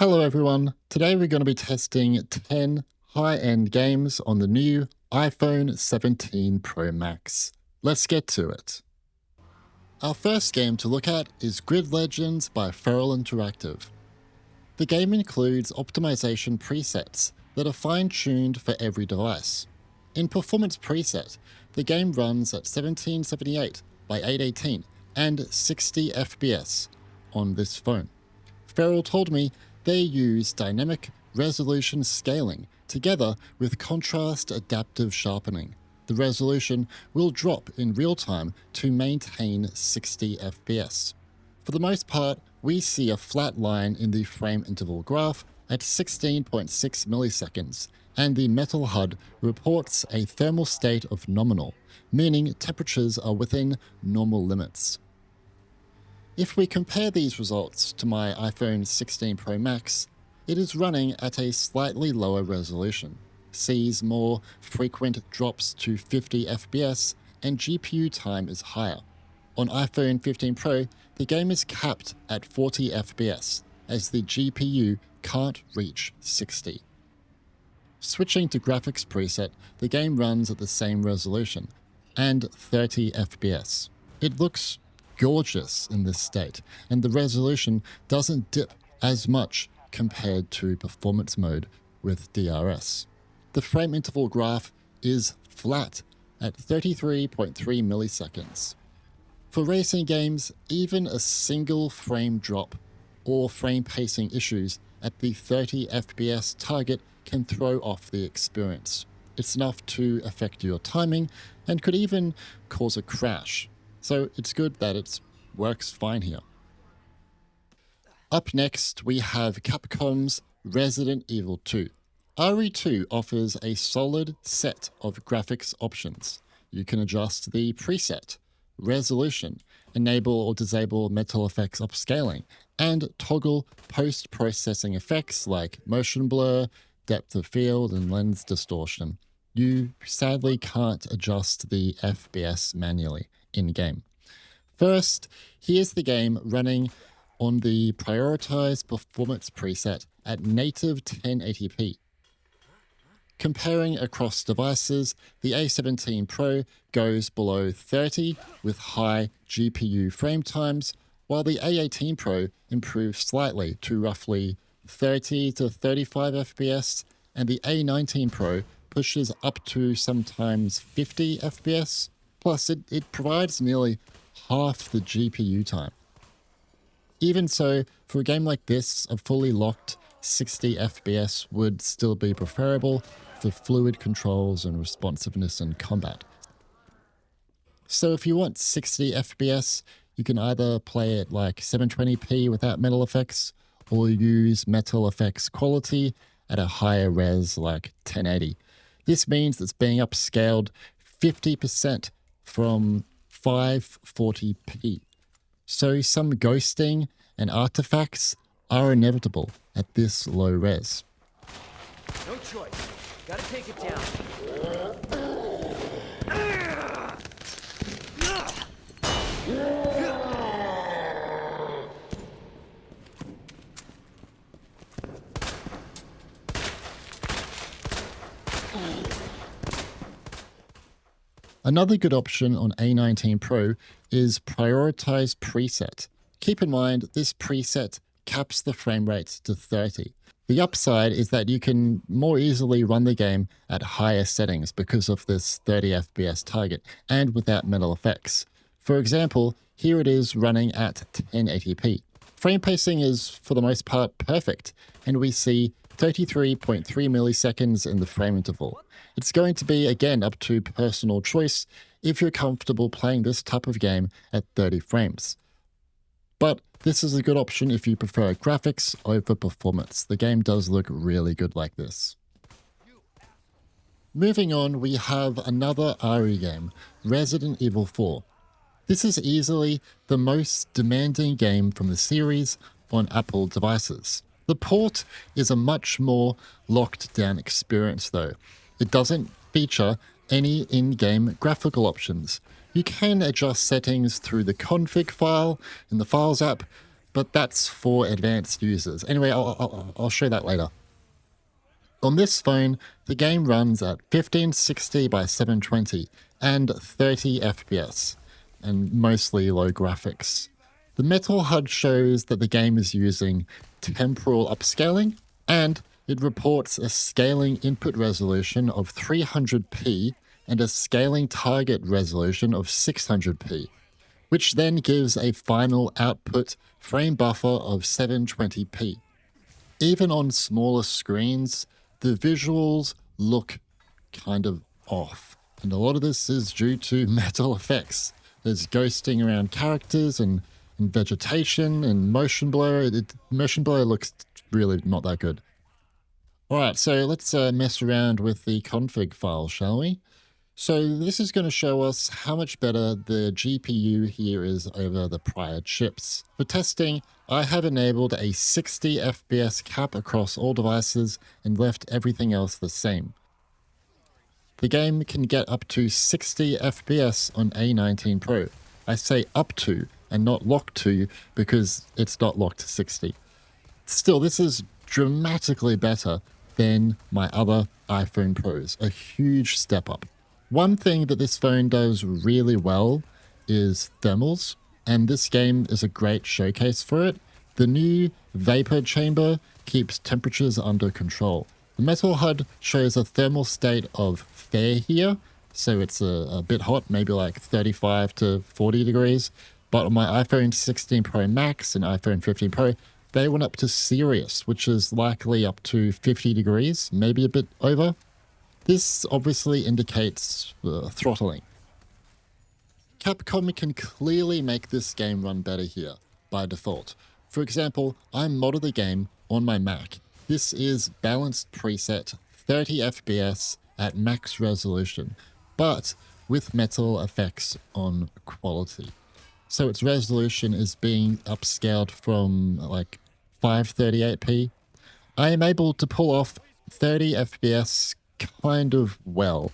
Hello everyone, today we're going to be testing 10 high-end games on the new iPhone 17 Pro Max. Let's get to it. Our first game to look at is Grid Legends by Feral Interactive. The game includes optimization presets that are fine-tuned for every device. In Performance Preset, the game runs at 1778 by 818 and 60 FPS on this phone. Feral told me they use dynamic resolution scaling together with contrast adaptive sharpening. The resolution will drop in real time to maintain 60 FPS. For the most part, we see a flat line in the frame interval graph at 16.6 milliseconds, and the metal HUD reports a thermal state of nominal, meaning temperatures are within normal limits. If we compare these results to my iPhone 16 Pro Max, it is running at a slightly lower resolution, sees more frequent drops to 50 FPS, and GPU time is higher. On iPhone 15 Pro, the game is capped at 40 FPS, as the GPU can't reach 60. Switching to graphics preset, the game runs at the same resolution, and 30 FPS. It looks gorgeous in this state, and the resolution doesn't dip as much compared to performance mode with DRS. The frame interval graph is flat at 33.3 milliseconds. For racing games, even a single frame drop or frame pacing issues at the 30 FPS target can throw off the experience. It's enough to affect your timing and could even cause a crash. So it's good that it works fine here. Up next, we have Capcom's Resident Evil 2. RE2 offers a solid set of graphics options. You can adjust the preset, resolution, enable or disable metal effects upscaling, and toggle post-processing effects like motion blur, depth of field, and lens distortion. You sadly can't adjust the FPS manually in-game. First, here's the game running on the prioritized performance preset at native 1080p. Comparing across devices, the A17 Pro goes below 30 with high GPU frame times, while the A18 Pro improves slightly to roughly 30 to 35 FPS, and the A19 Pro pushes up to sometimes 50 FPS. Plus, it provides nearly half the GPU time. Even so, for a game like this, a fully locked 60 FPS would still be preferable for fluid controls and responsiveness in combat. So if you want 60 FPS, you can either play it like 720p without metal effects, or use metal effects quality at a higher res like 1080. This means it's being upscaled 50% from 540p. So some ghosting and artifacts are inevitable at this low res. No choice. Gotta take it down. Another good option on A19 Pro is Prioritize Preset. Keep in mind, this preset caps the frame rate to 30. The upside is that you can more easily run the game at higher settings because of this 30 FPS target and without metal effects. For example, here it is running at 1080p. Frame pacing is, for the most part, perfect, and we see 33.3 milliseconds in the frame interval. It's going to be, again, up to personal choice if you're comfortable playing this type of game at 30 frames. But this is a good option if you prefer graphics over performance. The game does look really good like this. Moving on, we have another RE game, Resident Evil 4. This is easily the most demanding game from the series on Apple devices. The port is a much more locked down experience though. It doesn't feature any in-game graphical options. You can adjust settings through the config file in the Files app, but that's for advanced users. Anyway, I'll show that later. On this phone, the game runs at 1560 by 720 and 30 FPS, and mostly low graphics. The metal HUD shows that the game is using temporal upscaling, and it reports a scaling input resolution of 300p and a scaling target resolution of 600p, which then gives a final output frame buffer of 720p. Even on smaller screens, the visuals look kind of off, and a lot of this is due to metal effects. There's ghosting around characters and vegetation and motion blur. Motion blur looks really not that good. Alright, so let's mess around with the config file, shall we? So this is going to show us how much better the GPU here is over the prior chips. For testing, I have enabled a 60 FPS cap across all devices and left everything else the same. The game can get up to 60 FPS on A19 Pro. I say up to and not locked to because it's not locked to 60. Still, this is dramatically better than my other iPhone Pros, a huge step up. One thing that this phone does really well is thermals, and this game is a great showcase for it. The new vapor chamber keeps temperatures under control. The metal HUD shows a thermal state of fair here, so it's a bit hot, maybe like 35 to 40 degrees. But on my iPhone 16 Pro Max and iPhone 15 Pro, they went up to serious, which is likely up to 50 degrees, maybe a bit over. This obviously indicates throttling. Capcom can clearly make this game run better here, by default. For example, I modded the game on my Mac. This is balanced preset 30 FPS at max resolution, but with metal effects on quality. So its resolution is being upscaled from like 538p. I am able to pull off 30 FPS kind of well.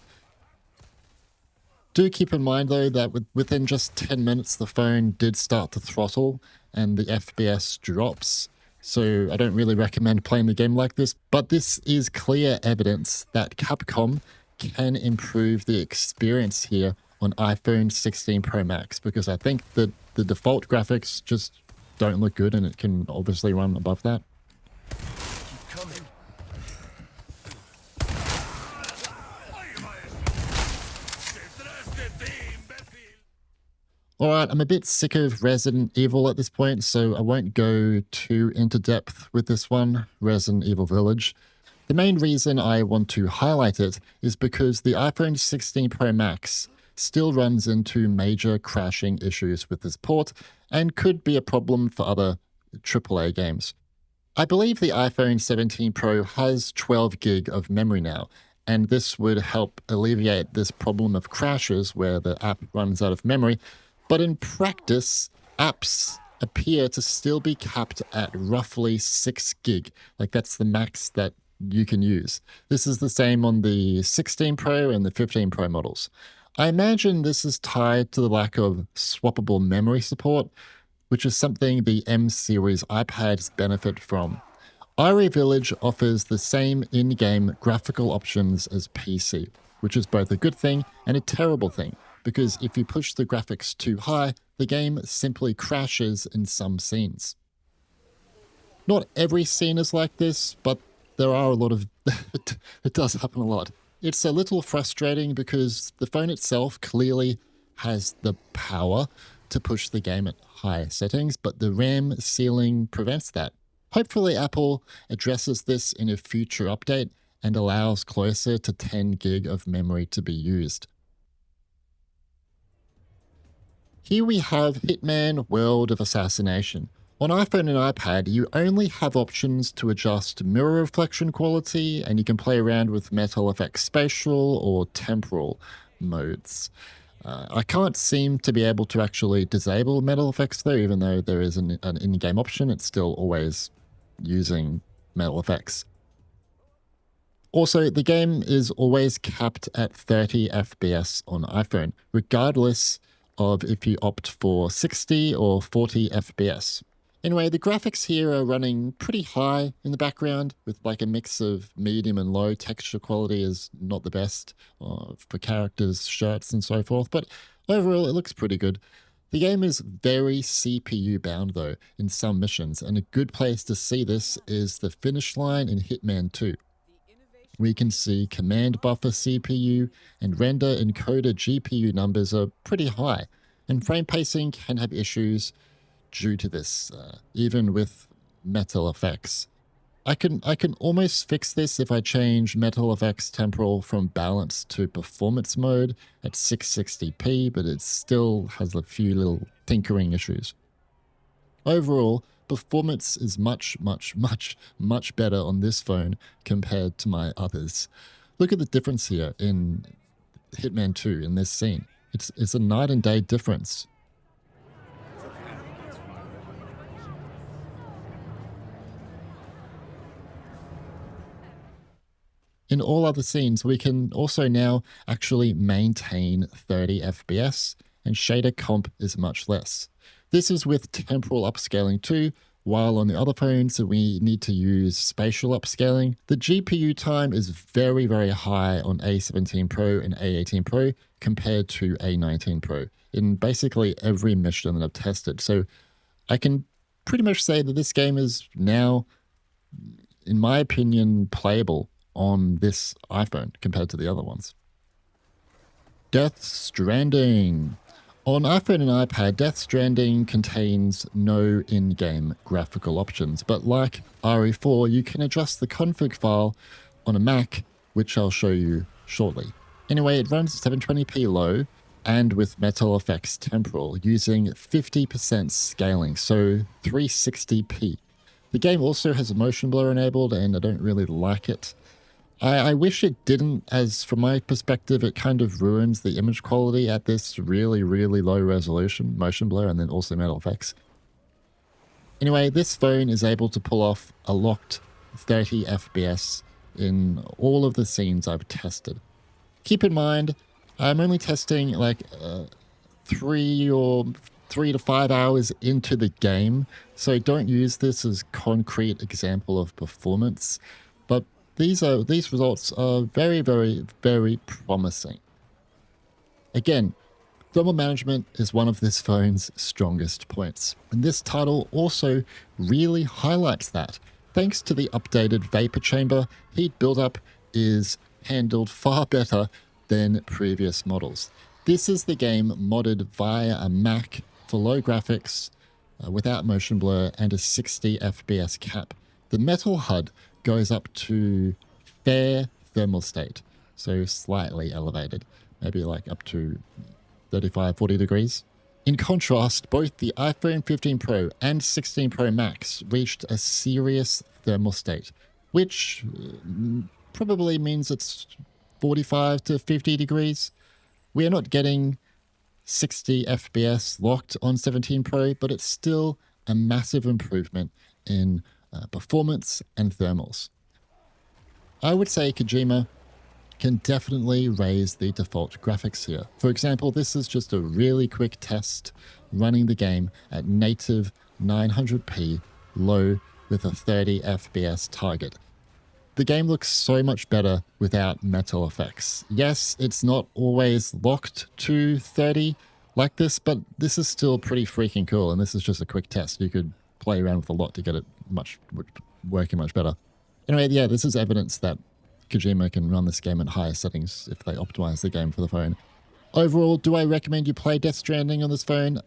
Do keep in mind though that within just 10 minutes the phone did start to throttle and the FPS drops, so I don't really recommend playing the game like this, but this is clear evidence that Capcom can improve the experience here on iPhone 16 Pro Max, because I think that the default graphics just don't look good and it can obviously run above that. Keep coming. Alright, I'm a bit sick of Resident Evil at this point, so I won't go too into depth with this one, Resident Evil Village. The main reason I want to highlight it is because the iPhone 16 Pro Max still runs into major crashing issues with this port and could be a problem for other AAA games. I believe the iPhone 17 Pro has 12 gig of memory now, and this would help alleviate this problem of crashes where the app runs out of memory. But in practice, apps appear to still be capped at roughly 6 gig. Like that's the max that you can use. This is the same on the 16 Pro and the 15 Pro models. I imagine this is tied to the lack of swappable memory support, which is something the M series iPads benefit from. Irie Village offers the same in-game graphical options as PC, which is both a good thing and a terrible thing, because if you push the graphics too high, the game simply crashes in some scenes. Not every scene is like this, but there are a lot of... it does happen a lot. It's a little frustrating because the phone itself clearly has the power to push the game at high settings, but the RAM ceiling prevents that. Hopefully Apple addresses this in a future update and allows closer to 10 gig of memory to be used. Here we have HITMAN World of Assassination. On iPhone and iPad, you only have options to adjust mirror reflection quality, and you can play around with metal effects spatial or temporal modes. I can't seem to be able to actually disable metal effects though, even though there is an in-game option, it's still always using metal effects. Also, the game is always capped at 30 FPS on iPhone, regardless of if you opt for 60 or 40 FPS. Anyway, the graphics here are running pretty high in the background with like a mix of medium and low. Texture quality is not the best for characters, shirts, and so forth, but overall it looks pretty good. The game is very CPU bound though in some missions, and a good place to see this is the finish line in Hitman 2. We can see command buffer CPU and render encoder GPU numbers are pretty high, and frame pacing can have issues due to this, even with metal effects. I can almost fix this if I change metal effects temporal from balance to performance mode at 660p, but it still has a few little tinkering issues. Overall, performance is much better on this phone compared to my others. Look at the difference here in Hitman 2 in this scene. It's a night and day difference. In all other scenes, we can also now actually maintain 30 FPS, and shader comp is much less. This is with temporal upscaling too, while on the other phones we need to use spatial upscaling. The GPU time is very high on A17 Pro and A18 Pro compared to A19 Pro in basically every mission that I've tested. So I can pretty much say that this game is now, in my opinion, playable on this iPhone compared to the other ones. Death Stranding. On iPhone and iPad, Death Stranding contains no in-game graphical options, but like RE4, you can adjust the config file on a Mac, which I'll show you shortly. Anyway, it runs at 720p low and with metal effects temporal using 50% scaling, so 360p. The game also has motion blur enabled, and I don't really like it. I wish it didn't, as from my perspective, it kind of ruins the image quality at this really low resolution, motion blur, and then also metal effects. Anyway, this phone is able to pull off a locked 30 FPS in all of the scenes I've tested. Keep in mind, I'm only testing like 3 to 5 hours into the game, so don't use this as concrete example of performance. But these results are very promising. Again, thermal management is one of this phone's strongest points, and this title also really highlights that. Thanks to the updated vapor chamber, heat buildup is handled far better than previous models. This is the game modded via a Mac for low graphics, without motion blur, and a 60 FPS cap. The metal HUD goes up to fair thermal state, so slightly elevated, maybe like up to 35-40 degrees. In contrast, both the iPhone 15 Pro and 16 Pro Max reached a serious thermal state, which probably means it's 45 to 50 degrees. We are not getting 60 FPS locked on 17 Pro, but it's still a massive improvement in performance and thermals. I would say Kojima can definitely raise the default graphics here. For example, this is just a really quick test running the game at native 900p low with a 30 FPS target. The game looks so much better without metal effects. Yes, it's not always locked to 30 like this, but this is still pretty freaking cool, and this is just a quick test. You could play around with a lot to get it working much better. Anyway, yeah, this is evidence that Kojima can run this game at higher settings if they optimize the game for the phone. Overall, do I recommend you play Death Stranding on this phone?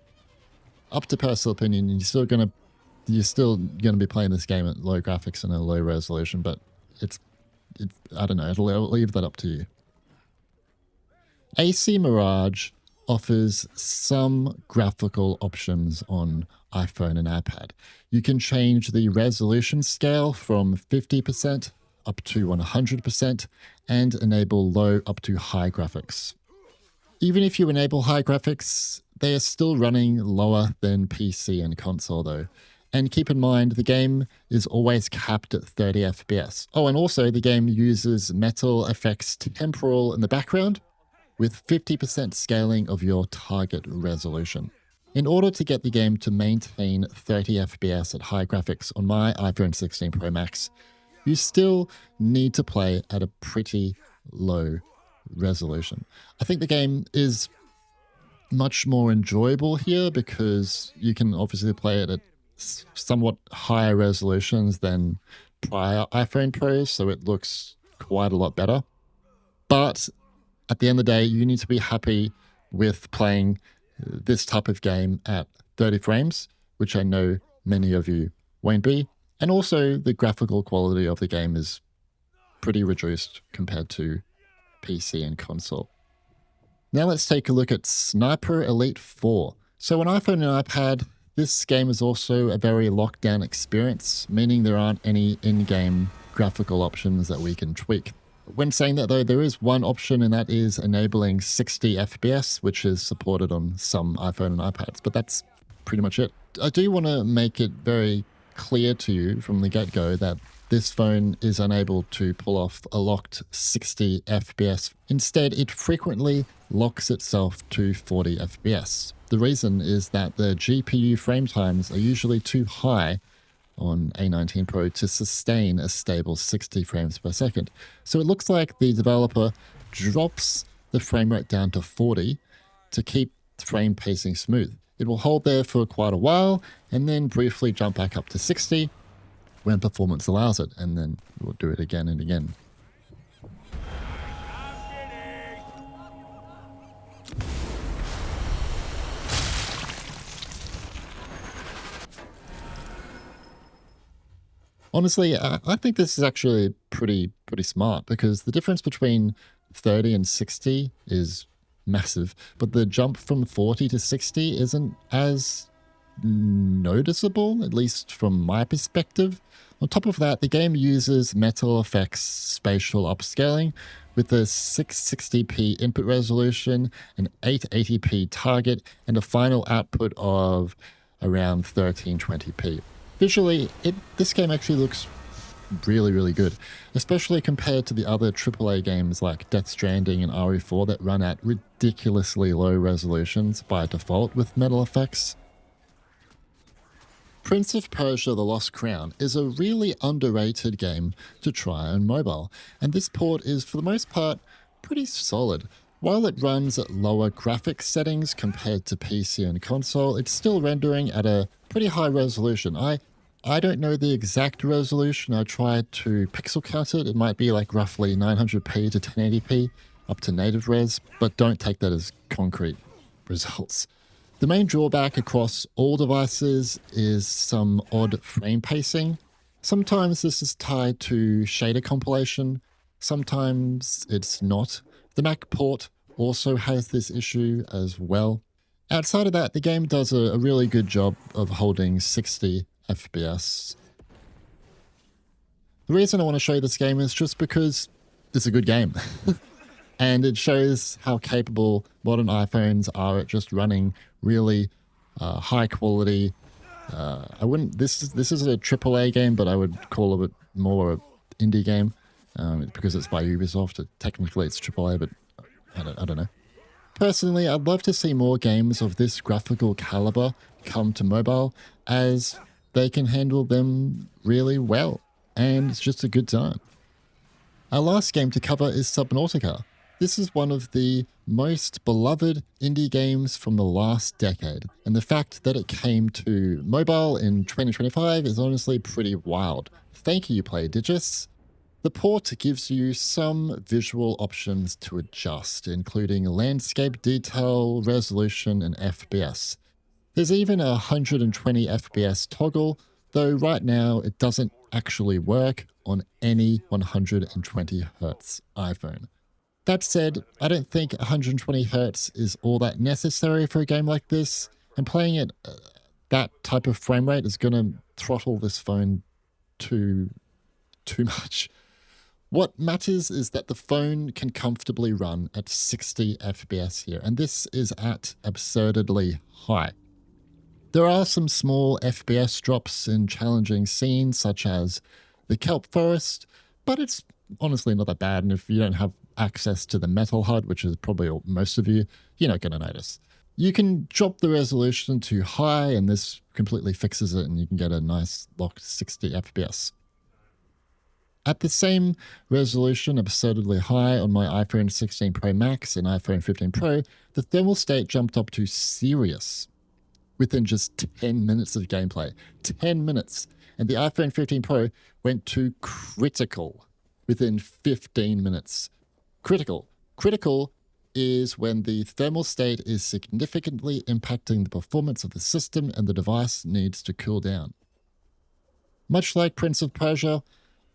Up to personal opinion. You're still gonna be playing this game at low graphics and a low resolution, but it's I don't know. I'll leave that up to you. AC Mirage offers some graphical options on iPhone and iPad. You can change the resolution scale from 50% up to 100% and enable low up to high graphics. Even if you enable high graphics, they are still running lower than PC and console though. And keep in mind, the game is always capped at 30 FPS. Oh, and also the game uses metal effects temporal in the background with 50% scaling of your target resolution. In order to get the game to maintain 30 FPS at high graphics on my iPhone 16 Pro Max, you still need to play at a pretty low resolution. I think the game is much more enjoyable here because you can obviously play it at somewhat higher resolutions than prior iPhone Pros, so it looks quite a lot better. But at the end of the day, you need to be happy with playing this type of game at 30 frames, which I know many of you won't be. And also the graphical quality of the game is pretty reduced compared to PC and console. Now let's take a look at Sniper Elite 4. So on iPhone and iPad, this game is also a very locked down experience, meaning there aren't any in-game graphical options that we can tweak. When saying that though, there is one option, and that is enabling 60 FPS, which is supported on some iPhone and iPads, but that's pretty much it. I do want to make it very clear to you from the get-go that this phone is unable to pull off a locked 60 FPS. Instead, it frequently locks itself to 40 FPS. The reason is that the GPU frame times are usually too high on A19 Pro to sustain a stable 60 frames per second. So it looks like the developer drops the frame rate down to 40 to keep frame pacing smooth. It will hold there for quite a while and then briefly jump back up to 60 when performance allows it, and then we'll do it again and again. Honestly, I think this is actually pretty smart, because the difference between 30 and 60 is massive, but the jump from 40 to 60 isn't as noticeable, at least from my perspective. On top of that, the game uses Metal Effects spatial upscaling with a 660p input resolution, an 880p target, and a final output of around 1320p. Visually, this game actually looks really good, especially compared to the other AAA games like Death Stranding and RE4 that run at ridiculously low resolutions by default with Metal Effects. Prince of Persia: The Lost Crown is a really underrated game to try on mobile, and this port is for the most part pretty solid. While it runs at lower graphics settings compared to PC and console, it's still rendering at a pretty high resolution. I don't know the exact resolution. I tried to pixel count it. It might be like roughly 900p to 1080p up to native res, but don't take that as concrete results. The main drawback across all devices is some odd frame pacing. Sometimes this is tied to shader compilation, sometimes it's not. The Mac port also has this issue as well. Outside of that, the game does a really good job of holding 60 FPS. The reason I want to show you this game is just because it's a good game. And it shows how capable modern iPhones are at just running really high quality. I wouldn't. This is a AAA game, but I would call it more an indie game because it's by Ubisoft. Technically, it's AAA, but I don't know. Personally, I'd love to see more games of this graphical caliber come to mobile, as they can handle them really well, and it's just a good time. Our last game to cover is Subnautica. This is one of the most beloved indie games from the last decade, and the fact that it came to mobile in 2025 is honestly pretty wild. Thank you, PlayDigits. The port gives you some visual options to adjust, including landscape detail, resolution, and FPS. There's even a 120 FPS toggle, though right now it doesn't actually work on any 120Hz iPhone. That said, I don't think 120Hz is all that necessary for a game like this, and playing at that type of frame rate is going to throttle this phone too much. What matters is that the phone can comfortably run at 60 FPS here, and this is at absurdly high. There are some small FPS drops in challenging scenes, such as the kelp forest, but it's honestly not that bad, and if you don't have access to the metal HUD, which is probably most of you, you're not going to notice. You can drop the resolution to high, and this completely fixes it, and you can get a nice locked 60 FPS. At the same resolution, absurdly high on my iPhone 16 Pro Max and iPhone 15 Pro, the thermal state jumped up to serious within just 10 minutes of gameplay. 10 minutes. And the iPhone 15 Pro went to critical within 15 minutes. Critical. Critical is when the thermal state is significantly impacting the performance of the system and the device needs to cool down. Much like Prince of Persia,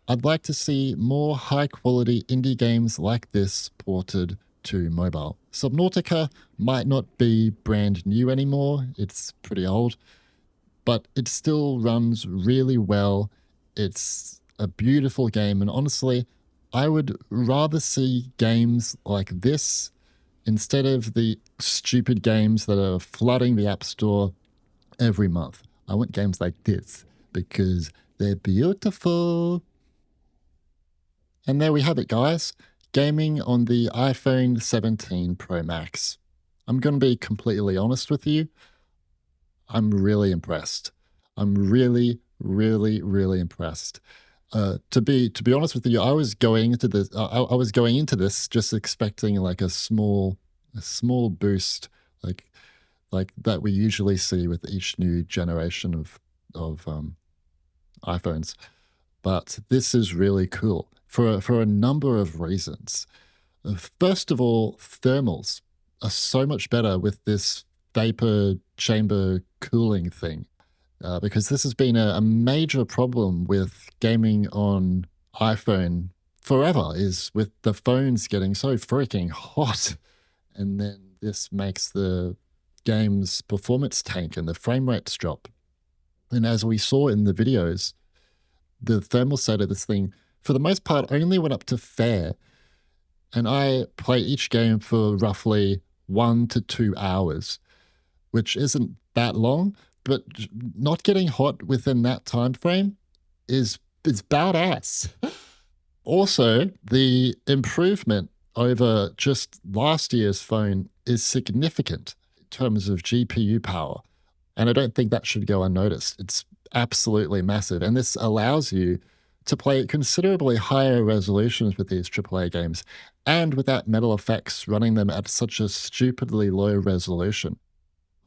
I'd like to see more high-quality indie games like this ported to mobile. Subnautica might not be brand new anymore, it's pretty old, but it still runs really well. It's a beautiful game, and honestly, I would rather see games like this instead of the stupid games that are flooding the App Store every month. I want games like this because they're beautiful. And there we have it, guys. Gaming on the iPhone 17 Pro Max. I'm going to be completely honest with you. I'm really impressed. I'm really, really, really impressed. To be honest with you, I was going into this. I was going into this just expecting like a small boost, like that we usually see with each new generation of iPhones. But this is really cool for a number of reasons. First of all, thermals are so much better with this vapor chamber cooling thing. Because this has been a major problem with gaming on iPhone forever, is with the phones getting so freaking hot. And then this makes the game's performance tank and the frame rates drop. And as we saw in the videos, the thermal state of this thing, for the most part, only went up to fair. And I play each game for roughly 1 to 2 hours, which isn't that long. But not getting hot within that time frame is badass. Also, the improvement over just last year's phone is significant in terms of GPU power. And I don't think that should go unnoticed. It's absolutely massive. And this allows you to play at considerably higher resolutions with these AAA games and without metal effects running them at such a stupidly low resolution.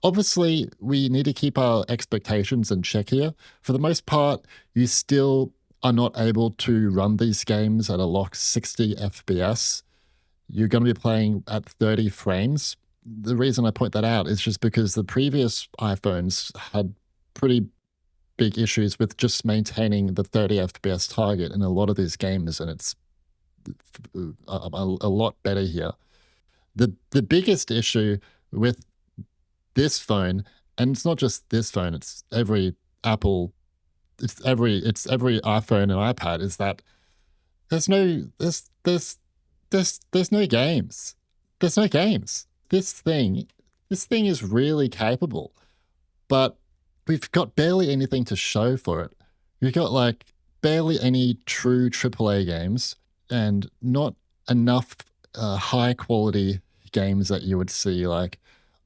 Obviously, we need to keep our expectations in check here. For the most part, you still are not able to run these games at a locked 60 FPS. You're going to be playing at 30 frames. The reason I point that out is just because the previous iPhones had pretty big issues with just maintaining the 30 FPS target in a lot of these games, and it's a lot better here. The biggest issue with this phone, and it's not just this phone, it's every Apple, it's every iPhone and iPad, is that there's no games. There's no games. This thing is really capable, but we've got barely anything to show for it. We've got like barely any true AAA games and not enough high quality games that you would see like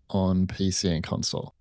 on PC and console.